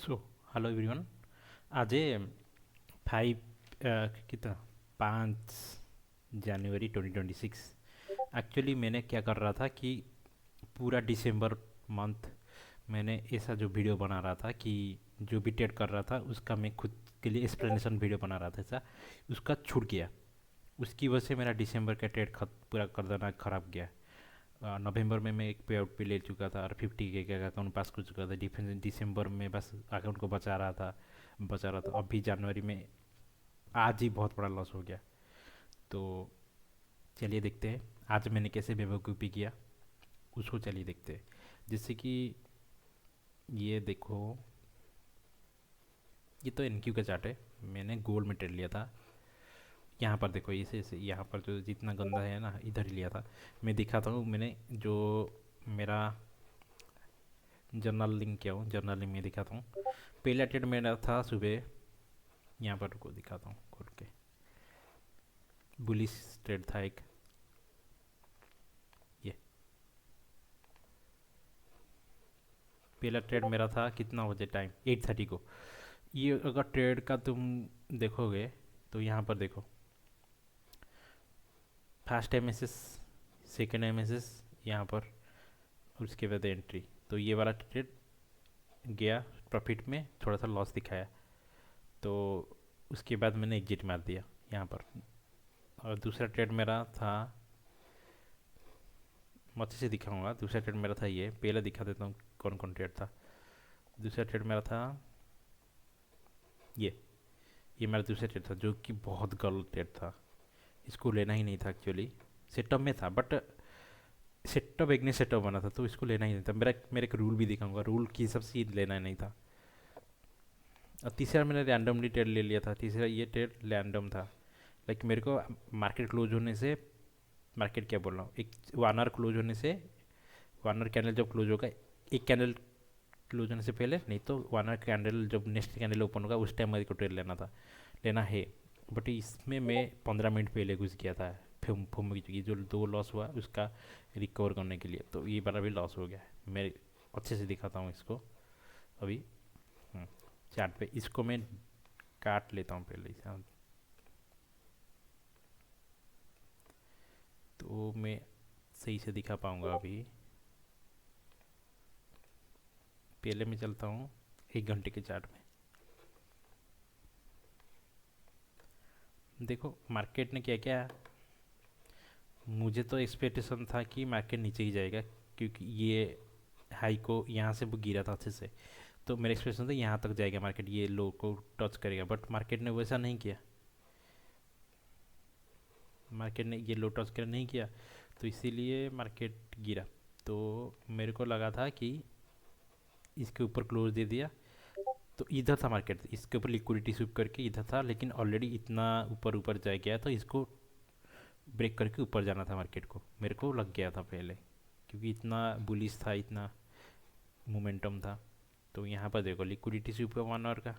So hello everyone. आज 5 कितना 5 जनवरी 2026। Actually मैंने क्या कर रहा था कि पूरा दिसंबर मंथ मैंने ऐसा जो वीडियो बना रहा था कि जो भी टेड कर रहा था उसका मैं खुद के लिए एक्सप्लेनेशन वीडियो बना रहा था ऐसा। उसका छूट गया। उसकी वजह से मेरा दिसंबर का टेड पूरा कर देना खराब गया। नवंबर में मैं एक पे आउट पे ले चुका था और 50K का अकाउंट पास कर चुका था। डिफेंस दिसंबर में बस अकाउंट को बचा रहा था। अभी जनवरी में आज ही बहुत बड़ा लॉस हो गया। तो चलिए देखते हैं आज मैंने कैसे बेवकूफ़ी किया, उसको चलिए देखते हैं। जैसे कि ये देखो, ये तो एनक्यू का चार्ट है। मैंने गोल्ड में ट्रेड लिया था। यहाँ पर देखो, इसे इसे यहाँ पर जो जितना गंदा है ना इधर ही लिया था। मैं दिखाता हूँ मैंने जो मेरा जर्नल लिंक किया हूँ, जर्नल लिंक में दिखाता हूँ। पहला ट्रेड मेरा था सुबह, यहाँ पर को दिखाता हूँ खोल के। बुलिश ट्रेड था एक, ये पहला ट्रेड मेरा था कितना बजे टाइम 8:30 को। ये अगर ट्रेड का तुम देखोगे तो यहाँ पर देखो, फर्स्ट एमएसएस, सेकेंड एमएसएस यहाँ पर, और उसके बाद एंट्री। तो ये वाला ट्रेड गया प्रॉफिट में, थोड़ा सा लॉस दिखाया। तो उसके बाद मैंने एग्जिट मार दिया यहाँ पर। और दूसरा ट्रेड मेरा था, मैं अच्छे से दिखाऊंगा। दूसरा ट्रेड मेरा था, ये पहले दिखा देता हूँ कौन कौन ट्रेड था। दूसरा ट्रेड मेरा था ये ये मेरा दूसरा ट्रेड था जो कि बहुत गलत ट्रेड था। इसको लेना ही नहीं था एक्चुअली। सेटअप में था बट सेटअप एक ने सेटअप बना था तो इसको लेना ही नहीं था। मेरे एक रूल भी दिखाऊंगा, रूल की हिसाब से लेना ही नहीं था। और तीसरा मैंने रैंडमली ट्रेड ले लिया था। तीसरा ये ट्रेड रैंडम था। लाइक मेरे को मार्केट क्लोज होने से, मार्केट क्या बोल रहा हूँ, एक 1 आवर क्लोज होने से, 1 आवर कैंडल जब क्लोज होगा, एक कैंडल क्लोज होने से पहले, नहीं तो 1 आवर कैंडल जब नेक्स्ट कैंडल ओपन होगा उस टाइम मेरे को ट्रेड लेना है। बट इसमें मैं 15 मिनट पहले घुस गया था। फुम फुम की जो दो लॉस हुआ उसका रिकवर करने के लिए, तो ये वाला भी लॉस हो गया है। मैं अच्छे से दिखाता हूँ इसको अभी। चार्ट पे इसको मैं काट लेता हूँ पहले इसे, तो मैं सही से दिखा पाऊँगा अभी। पहले मैं चलता हूँ 1 घंटे के चार्ट में। देखो मार्केट ने क्या क्या, मुझे तो एक्सपेक्टेशन था कि मार्केट नीचे ही जाएगा, क्योंकि ये हाई को यहाँ से वो गिरा था अच्छे से। तो मेरा एक्सपेक्टेशन था यहाँ तक जाएगा मार्केट, ये लो को टच करेगा, बट मार्केट ने वैसा नहीं किया। मार्केट ने ये लो टच कर नहीं किया, तो इसीलिए मार्केट गिरा। तो मेरे को लगा था कि इसके ऊपर क्लोज दे दिया तो इधर था मार्केट, इसके ऊपर लिक्विडिटी स्विप करके इधर था, लेकिन ऑलरेडी इतना ऊपर ऊपर जा गया तो इसको ब्रेक करके ऊपर जाना था मार्केट को, मेरे को लग गया था पहले, क्योंकि इतना बुलिश था, इतना मोमेंटम था। तो यहाँ पर देखो लिक्विडिटी स्विप है 1 आवर का।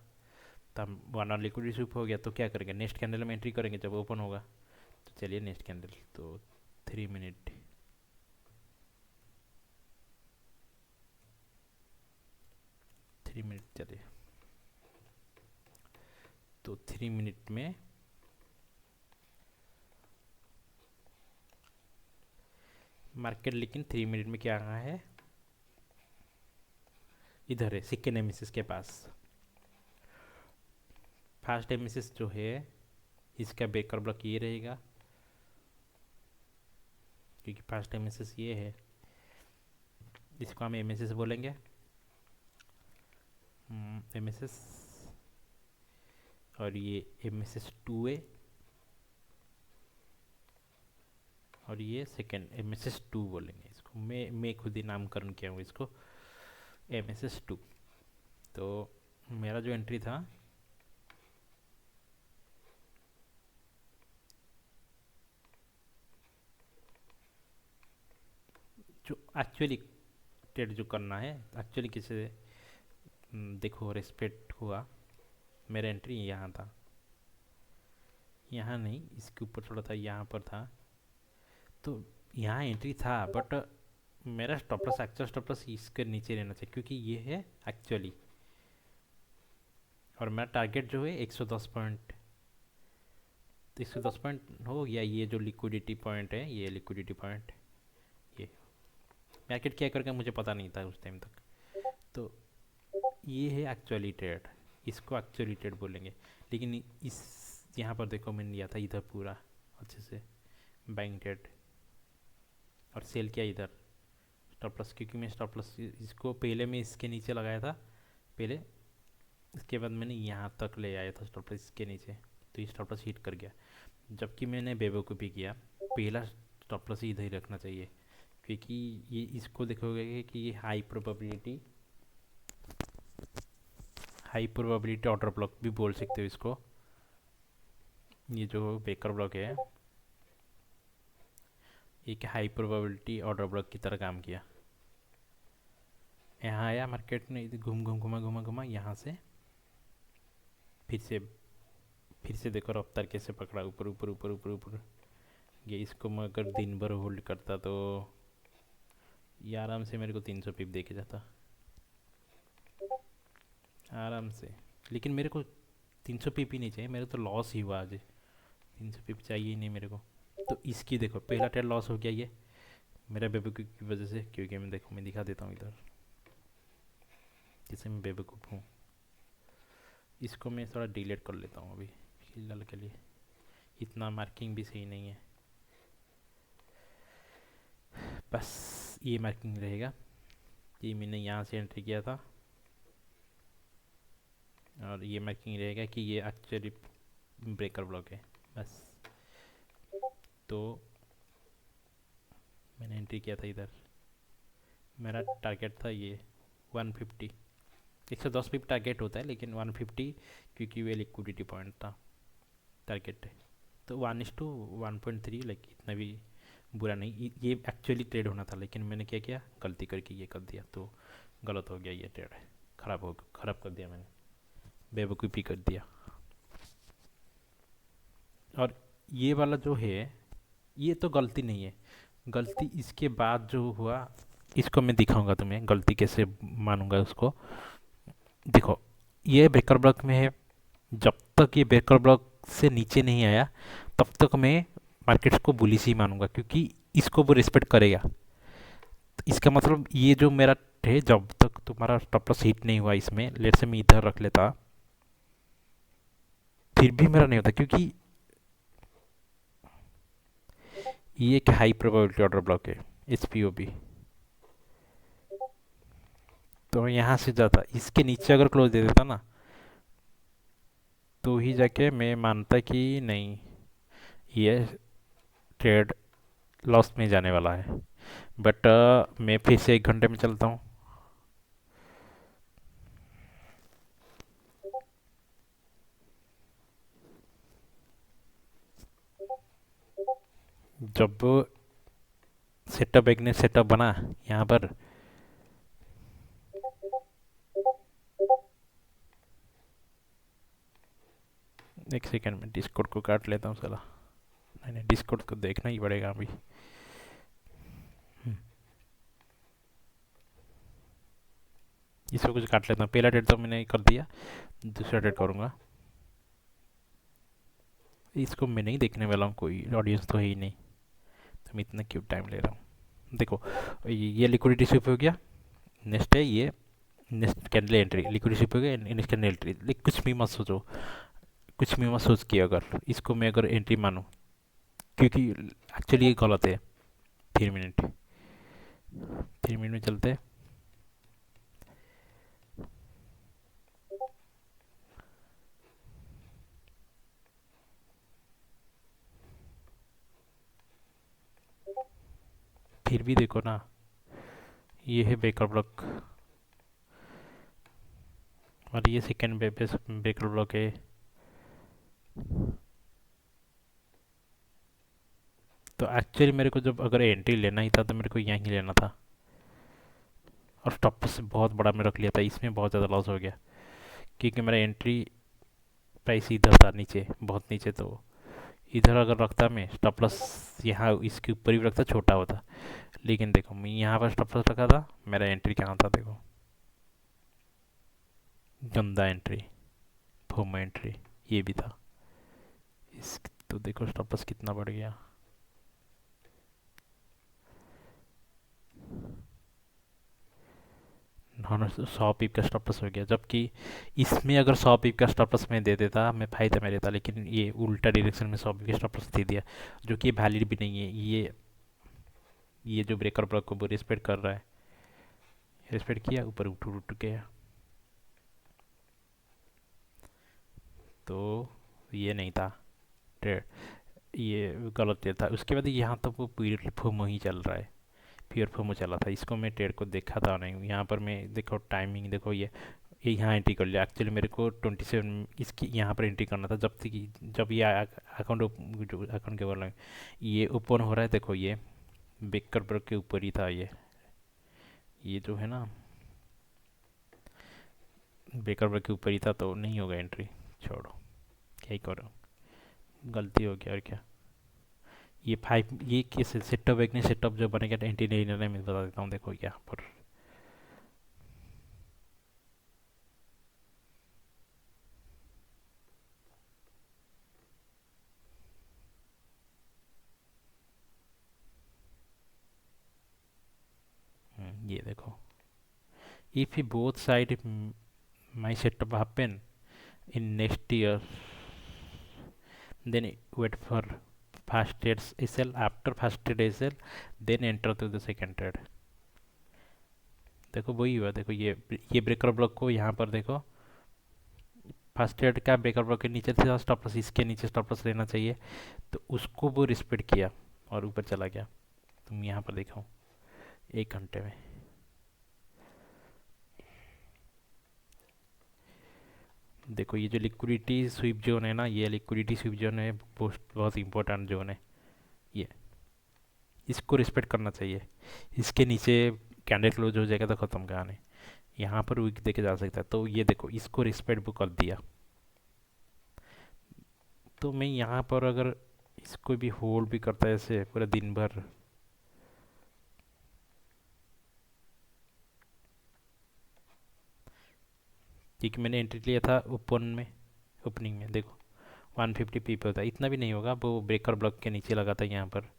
तब 1 आवर लिक्विडिटी स्विप हो गया तो क्या करेंगे, नेक्स्ट कैंडल में एंट्री करेंगे जब ओपन होगा। तो चलिए नेक्स्ट कैंडल, तो 3 मिनट, 3 मिनट चलिए। तो 3 मिनट में मार्केट, लेकिन 3 मिनट में क्या रहा है, इधर है सेकेंड एमिसिस के पास। फर्स्ट एमिसिस जो है इसका बेकर ब्लॉक ये रहेगा, क्योंकि फर्स्ट एमिसिस ये है, इसको हम एमिसिस बोलेंगे। एमिसिस, और ये एमिसिस 2 है, और ये सेकेंड एमिसिस 2 बोलेंगे इसको। मैं खुद ही नामकरण किया हूँ इसको एमिसिस 2। तो मेरा जो एंट्री था, जो एक्चुअली ट्रेड जो करना है एक्चुअली किसे, देखो रेस्पेक्ट हुआ। मेरा एंट्री यहाँ था, यहाँ नहीं, इसके ऊपर थोड़ा था, यहाँ पर था। तो यहाँ एंट्री था बट मेरा stop loss, actual stop loss इसके नीचे रहना चाहिए, क्योंकि ये है एक्चुअली, और मेरा टारगेट जो है 110 पॉइंट, 110 पॉइंट हो गया। ये जो लिक्विडिटी पॉइंट है, ये लिक्विडिटी पॉइंट, ये मार्केट क्या करेगा मुझे पता नहीं था उस टाइम तक। तो ये है एक्चुअली ट्रेड, इसको एक्चुअली ट्रेड बोलेंगे। लेकिन इस यहाँ पर देखो मैंने लिया था इधर पूरा अच्छे से बाइंग ट्रेड, और सेल किया इधर स्टॉप लॉस, क्योंकि मैं स्टॉप लॉस इसको पहले मैं इसके नीचे लगाया था पहले, इसके बाद मैंने यहाँ तक ले आया था स्टॉप लॉस इसके नीचे, तो ये स्टॉप लॉस हिट कर गया। जबकि मैंने बेवकूफ़ी किया, पहला स्टॉप लॉस इधर ही रखना चाहिए, क्योंकि ये इसको देखोगे कि ये हाई प्रोबेबिलिटी ऑर्डर ब्लॉक भी बोल सकते हो इसको। ये जो बेकर ब्लॉक है, एक हाई प्रोबेबिलिटी ऑर्डर ब्लॉक की तरह काम किया। यहाँ आया मार्केट ने, घूम घूम घुमा घुमा घुमा, यहाँ से फिर से देखो रफ्तार कैसे पकड़ा, ऊपर ऊपर ऊपर ऊपर ऊपर। ये इसको मैं अगर दिन भर होल्ड करता तो ये आराम से मेरे को 300 पिप देके जाता आराम से। लेकिन मेरे को 300 पिप ही नहीं चाहिए, मेरे तो लॉस ही हुआ आज, 300 पिप चाहिए ही नहीं मेरे को। तो इसकी देखो पहला ट्रेड लॉस हो गया ये मेरा बेवकूफ़ की वजह से, क्योंकि मैं देखो मैं दिखा देता हूँ इधर जैसे मैं बेवकूफ़ हूँ। इसको मैं थोड़ा डिलीट कर लेता हूँ अभी फिलहाल के लिए, इतना मार्किंग भी सही नहीं है, बस ये मार्किंग रहेगा। ये मैंने यहाँ से एंट्री किया था, और ये मार्किंग रहेगा कि ये एक्चुअली ब्रेकर ब्लॉक है बस। तो मैंने एंट्री किया था इधर, मेरा टारगेट था ये 150, 110 पिप टारगेट होता है, लेकिन 150 क्योंकि वे लिक्विडिटी पॉइंट था टारगेट है। तो 1:1.3 लाइक इतना भी बुरा नहीं, ये एक्चुअली ट्रेड होना था, लेकिन मैंने क्या किया, गलती करके ये कर दिया, तो गलत हो गया, ये ट्रेड ख़राब कर दिया मैंने, बेवकूफ़ी कर दिया। और ये वाला जो है ये तो गलती नहीं है, गलती इसके बाद जो हुआ इसको मैं दिखाऊंगा तुम्हें, गलती कैसे मानूंगा उसको। देखो ये ब्रेकर ब्लॉक में है, जब तक ये ब्रेकर ब्लॉक से नीचे नहीं आया तब तक मैं मार्केट्स को बुलिश ही मानूंगा, क्योंकि इसको वो रिस्पेक्ट करेगा। तो इसका मतलब ये जो मेरा है, जब तक तुम्हारा स्टॉप लॉस हिट नहीं हुआ इसमें, लेट से मैं इधर रख लेता फिर भी मेरा नहीं होता, क्योंकि ये एक हाई प्रोबेबिलिटी ऑर्डर ब्लॉक है एच। तो यहाँ से जाता, इसके नीचे अगर क्लोज दे देता ना, तो ही जाके मैं मानता कि नहीं ये ट्रेड लॉस में जाने वाला है। बट मैं फिर से 1 घंटे में चलता हूँ, जब सेटअप एक ने सेटअप बना यहाँ पर, एक सेकंड में डिस्कॉर्ड को काट लेता हूँ साला, नहीं नहीं डिस्कॉर्ड को देखना ही पड़ेगा अभी। इसको कुछ काट लेता हूँ, पहला डेट तो मैंने कर दिया, दूसरा डेट करूँगा। इसको मैं नहीं देखने वाला हूँ, कोई ऑडियंस तो है ही नहीं, तो मैं इतना क्यों टाइम ले रहा हूँ। देखो ये लिक्विडिटी स्विप हो गया, नेक्स्ट है ये, next candle entry, liquidity sweep हो गया, नेक्स्ट कैंडल एंट्री। कुछ भी मत सोचो, कुछ भी मत सोच के अगर इसको मैं अगर एंट्री मानूँ, क्योंकि एक्चुअली ये गलत है। 3 मिनट, 3 मिनट में चलते हैं। फिर भी देखो ना, ये है ब्रेकर ब्लॉक, और ये सेकेंड ब्रेकर ब्लॉक है। तो एक्चुअली मेरे को जब अगर एंट्री लेना ही था तो मेरे को यहीं लेना था, और स्टॉप से बहुत बड़ा मैं रख लिया था, इसमें बहुत ज़्यादा लॉस हो गया, क्योंकि मेरा एंट्री प्राइस इधर था नीचे, बहुत नीचे। तो इधर अगर रखता मैं स्टॉप लॉस, यहाँ इसके ऊपर ही रखता छोटा होता, लेकिन देखो मैं यहाँ पर स्टॉप लॉस रखा था, मेरा एंट्री कहाँ था देखो, गंदा एंट्री। फोमो एंट्री, ये भी था। इस तो देखो स्टॉप लॉस कितना बढ़ गया। हाँ, 100 पिप का स्टॉप लॉस हो गया, जबकि इसमें अगर 100 पिप का स्टॉप लॉस मैं दे देता मैं फायदे में रहता, लेकिन ये उल्टा डायरेक्शन में 100 पिप का स्टॉप लॉस दे दिया, जो कि वैलिड भी नहीं है। ये जो ब्रेकर ब्लॉक को वो रिस्पेक्ट कर रहा है, रिस्पेक्ट किया, ऊपर उठ उठ गया। तो ये नहीं था ट्रेड, ये गलत ट्रेड था। उसके बाद यहाँ तक वो पीरियड फोमो ही चल रहा है, प्योर फोमो चला था। इसको मैं ट्रेड को देखा था नहीं, यहाँ पर मैं देखो टाइमिंग देखो, ये यहाँ एंट्री कर लिया। एक्चुअली मेरे को 27 इसकी यहाँ पर एंट्री करना था, जब ये अकाउंट जो अकाउंट के बोल, ये ओपन हो रहा है, देखो ये बेकर ब्रेक के ऊपर ही था। ये जो है ना बेकर ब्रेक के ऊपर ही था, तो नहीं होगा एंट्री। छोड़ो, क्या ही करो, गलती हो गया और क्या। ये फाइव ये कैसे सेटअप एक नहीं, सेटअप जो बनेगा एंटी नहीं, मैं बता देता हूँ, देखो यहाँ पर। ये देखो, if both side my setup happen in next year, then wait for first trade SL, after first trade SL, then enter to the second trade। देखो वही हुआ, देखो ये ब्रेकर ब्लॉक को यहाँ पर देखो, फर्स्ट ट्रेड का ब्रेकर ब्लॉक के नीचे था स्टॉप लॉस, इसके नीचे स्टॉप लॉस लेना चाहिए, तो उसको वो रिस्पेक्ट किया और ऊपर चला गया। तुम यहाँ पर देखो 1 घंटे में, देखो ये जो लिक्विडिटी स्वीप जोन है ना, ये लिक्विडिटी स्वीप जोन है, बहुत इंपॉर्टेंट जोन है ये, इसको रिस्पेक्ट करना चाहिए। इसके नीचे कैंडल क्लोज हो जाएगा तो ख़त्म कहानी। यहाँ पर वीक देके जा सकता है, तो ये देखो इसको रिस्पेक्ट भी कर दिया। तो मैं यहाँ पर अगर इसको भी होल्ड भी करता है ऐसे पूरा दिन भर, क्योंकि मैंने एंट्री लिया था ओपनिंग में देखो 150 पीपल होता है, इतना भी नहीं होगा, वो ब्रेकर ब्लॉक के नीचे लगा था यहाँ पर।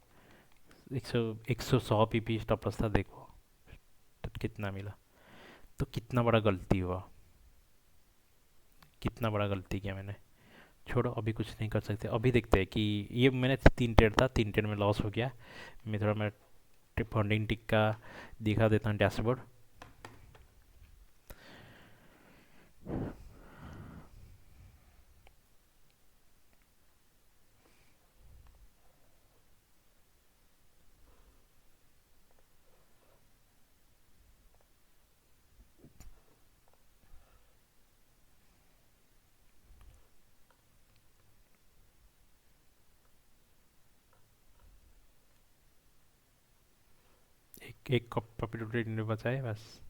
100 पीपी स्टॉप लॉस था, देखो तो कितना मिला। तो कितना बड़ा गलती हुआ, कितना बड़ा गलती किया मैंने। छोड़ो, अभी कुछ नहीं कर सकते। अभी देखते हैं कि ये मैंने 3 ट्रेड था, 3 ट्रेड में लॉस हो गया। मैं फंडिंग टिक का दिखा देता हूँ डैशबोर्ड। एक प्रॉफिट ट्रेड बचा है बस,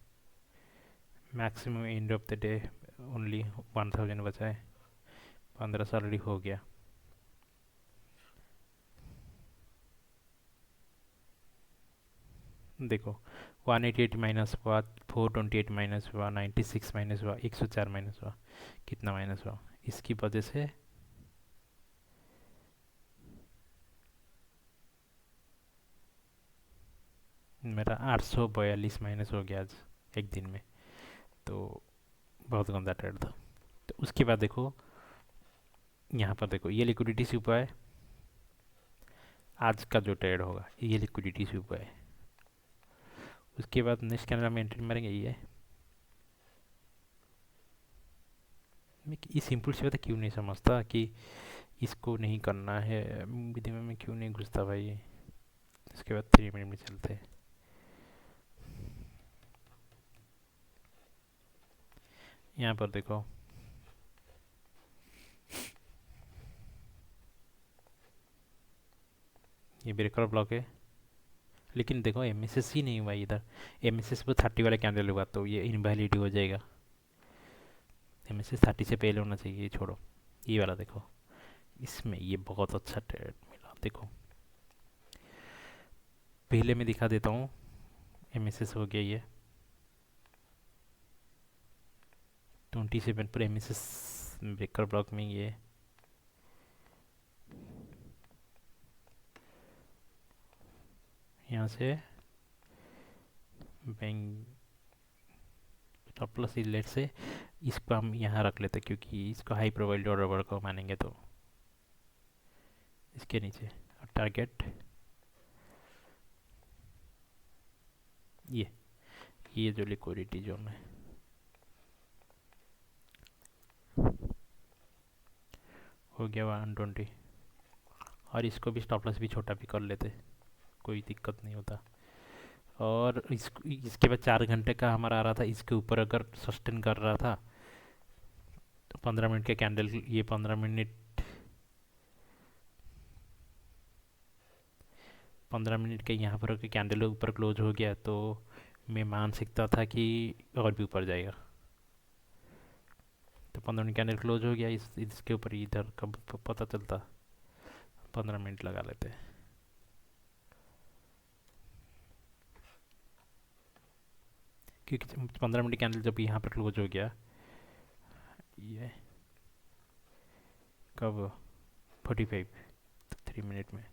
maximum end of the day only 1000 बचा है, 1500 ऑलरेडी हो गया। देखो 188 माइनस हुआ, 428 माइनस हुआ, 96 माइनस हुआ, 104 माइनस हुआ, कितना माइनस हुआ इसकी वजह से। मेरा 842 माइनस हो गया आज एक दिन में, तो बहुत गंदा ट्रेड था। तो उसके बाद देखो यहाँ पर देखो, ये लिक्विडिटी से ऊपर है, आज का जो ट्रेड होगा ये लिक्विडिटी से ऊपर है। उसके बाद नेक्स्ट कैंडल में एंट्री मारेंगे। ये सिंपल सी बात है, क्यों नहीं समझता कि इसको नहीं करना है, दिमाग में क्यों नहीं घुसता भाई। इसके बाद 3 मिनट में चलते हैं। यहाँ पर देखो ये ब्रेकर ब्लॉक है, लेकिन देखो एमएसएस ही नहीं हुआ इधर। एमएसएस पर 30 वाला कैंडल हुआ तो ये इनवैलिड हो जाएगा। एमएसएस 30 से पहले होना चाहिए। छोड़ो, ये वाला देखो, इसमें ये बहुत अच्छा ट्रेड मिला। देखो पहले मैं दिखा देता हूँ, एमएसएस हो गया ये 27 पर एमएसएस ब्रेकर ब्लॉक में ये यहाँ से बैंक स्टॉप प्लस लेट से इसको हम यहाँ रख लेते क्योंकि इसको हाई प्रोबाबिलिटी ऑर्डर वर्क मानेंगे, तो इसके नीचे और टारगेट ये ये जो लिक्विडिटी जोन है हो गया 120, और इसको भी स्टॉप लॉस भी छोटा भी कर लेते, कोई दिक्कत नहीं होता। और इसके बाद 4 घंटे का हमारा आ रहा था, इसके ऊपर अगर सस्टेन कर रहा था तो 15 मिनट के कैंडल, ये 15 मिनट के यहाँ पर कैंडल ऊपर क्लोज हो गया तो मैं मान सकता था कि और भी ऊपर जाएगा। तो 15 मिनट कैंडल क्लोज हो गया, इसके ऊपर इधर कब पता चलता, 15 मिनट लगा लेते हैं। क्योंकि 15 मिनट कैंडल जब यहाँ पर क्लोज हो गया, ये कब 45 3 मिनट में,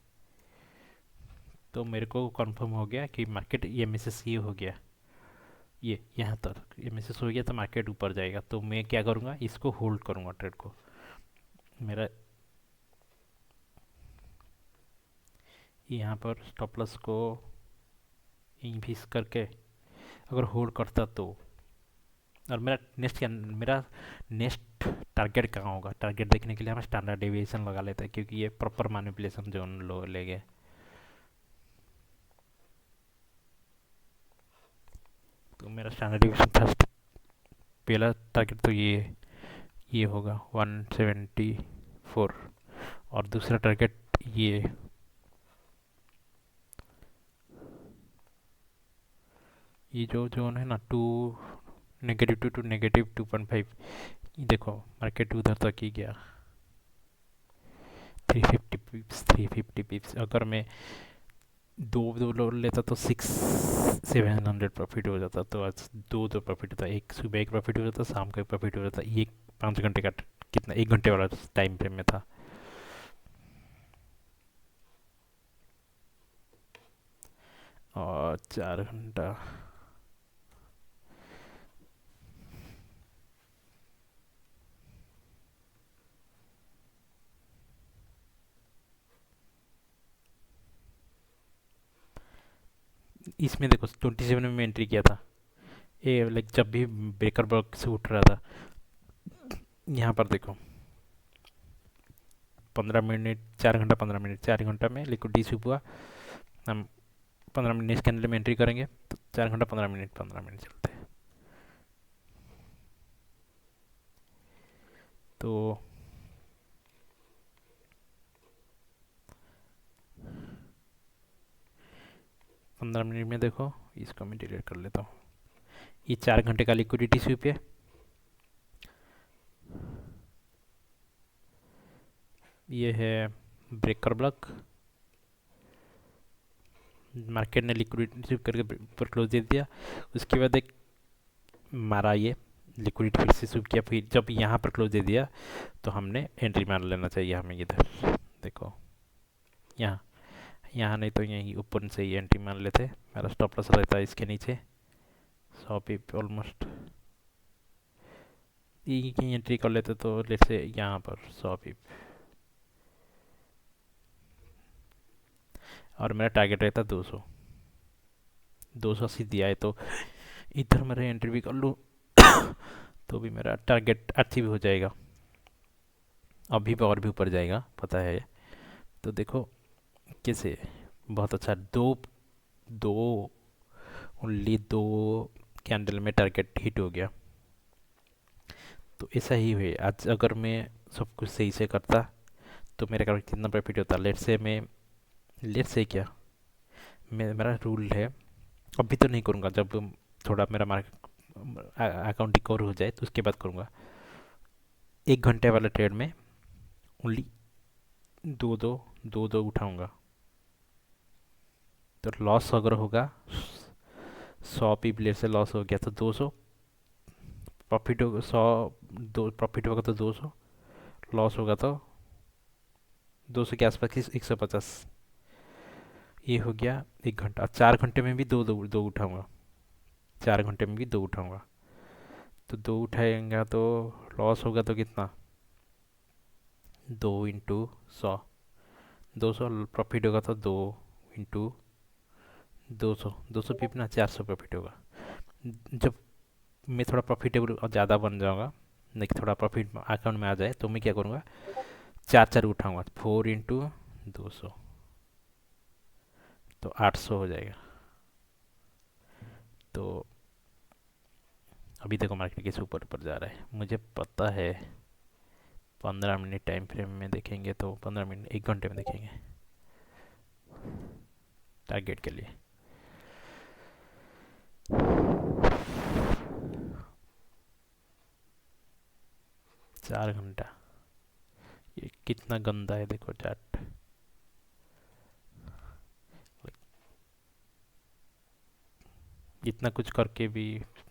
तो मेरे को कंफर्म हो गया कि मार्केट एम एस एस ये हो गया, ये यहाँ तक एम एस एस हो गया तो मार्केट ऊपर जाएगा। तो मैं क्या करूँगा, इसको होल्ड करूँगा ट्रेड को। मेरा यहाँ पर स्टॉप लॉस को इंक्रीज करके अगर होल्ड करता तो, और मेरा नेक्स्ट टारगेट कहाँ होगा, टारगेट देखने के लिए हम स्टैंडर्ड डेविएशन लगा लेते हैं क्योंकि ये प्रॉपर मैनिपुलेशन जोन लो ले गए। तो मेरा स्टैंडर्ड डेविएशन था, पहला टारगेट तो ये होगा 174, और दूसरा टारगेट ये जो जोन है ना, -2 to -2.5, ये देखो मार्केट उधर तक ही गया, 350 पिप्स। अगर मैं दो लोड लेता तो 700 प्रॉफिट हो जाता। तो आज दो प्रॉफिट होता, एक सुबह एक प्रॉफिट हो जाता, शाम का एक प्रॉफिट हो जाता। ये 5 घंटे का कितना, 1 घंटे वाला टाइम फ्रेम में था। और 4 घंटा इसमें देखो 27 में एंट्री किया था, ये लाइक जब भी ब्रेकर ब्लॉक से उठ रहा था। यहाँ पर देखो 15 मिनट, 4 घंटा 15 मिनट, 4 घंटा में लिक्विडिटी स्विप हुआ। हम 15 मिनट नेक्स्ट कैंडल में एंट्री करेंगे तो 4 घंटा 15 मिनट 15 मिनट चलते हैं। तो 15 मिनट में देखो, इसको मैं डिलीट कर लेता हूँ। ये 4 घंटे का लिक्विडिटी स्विप है। ये है ब्रेकर ब्लॉक, मार्केट ने लिक्विडिटी स्विप करके ऊपर क्लोज दे दिया। उसके बाद एक मारा, ये लिक्विडिटी फिर से स्विप किया, फिर जब यहाँ पर क्लोज दे दिया तो हमने एंट्री मार लेना चाहिए हमें। इधर देखो, यहाँ नहीं तो यहीं ऊपर से ही एंट्री मार लेते। मेरा स्टॉप लॉस रहता है इसके नीचे 100 पिप ऑलमोस्ट, यहीं एंट्री कर लेते तो लेट से यहाँ पर 100 पिप। और मेरा टारगेट रहता 280 दिया है, तो इधर मेरा एंट्री भी कर लूँ तो भी मेरा टारगेट अचीव हो जाएगा। अभी भी और भी ऊपर जाएगा पता है। तो देखो कैसे बहुत अच्छा, दो ओनली 2 कैंडल में टारगेट हिट हो गया। तो ऐसा ही हुए आज, अगर मैं सब कुछ सही से करता तो मेरे का कितना प्रॉफिट होता। लेट से क्या, मेरा रूल है, अभी तो नहीं करूँगा, जब थोड़ा मेरा अकाउंट रिकवर हो जाए तो उसके बाद करूँगा। 1 घंटे वाले ट्रेड में ओनली दो उठाऊँगा। तो लॉस अगर होगा 100 पी प्लेयर से लॉस हो गया तो 200, प्रॉफिट होगा 100, दो प्रॉफिट होगा तो 200, लॉस होगा तो 200 के आसपास की 150। ये हो गया 1 घंटा। 4 घंटे में भी दो दो दो उठाऊंगा, 4 घंटे में भी दो उठाऊंगा। तो दो उठाएंगा तो लॉस होगा तो कितना, 2 इंटू 100, 200। प्रॉफिट होगा तो 2 इंटू 200, 200 भी अपना 400 प्रॉफिट होगा। जब मैं थोड़ा प्रॉफिटेबल और ज़्यादा बन जाऊँगा, नहीं थोड़ा प्रॉफिट अकाउंट में आ जाए, तो मैं क्या करूँगा, चार चार उठाऊँगा, 4 इंटू 200, तो 800 हो जाएगा। तो अभी देखो मार्केट कैसे ऊपर ऊपर जा रहा है, मुझे पता है। 15 मिनट टाइम फ्रेम में देखेंगे तो 15 मिनट, 1 घंटे में देखेंगे टारगेट के लिए। 4 घंटा, ये कितना गंदा है देखो चार्ट। इतना कुछ करके भी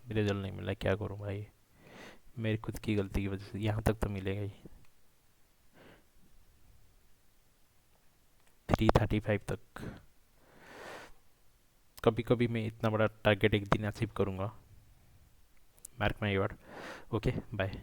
रिजल्ट नहीं मिला, क्या करूं भाई, मेरी खुद की गलती की वजह से। यहाँ तक तो मिलेगा ही, 335 तक। कभी कभी मैं इतना बड़ा टारगेट एक दिन अचीव करूँगा, mark my word. Okay bye.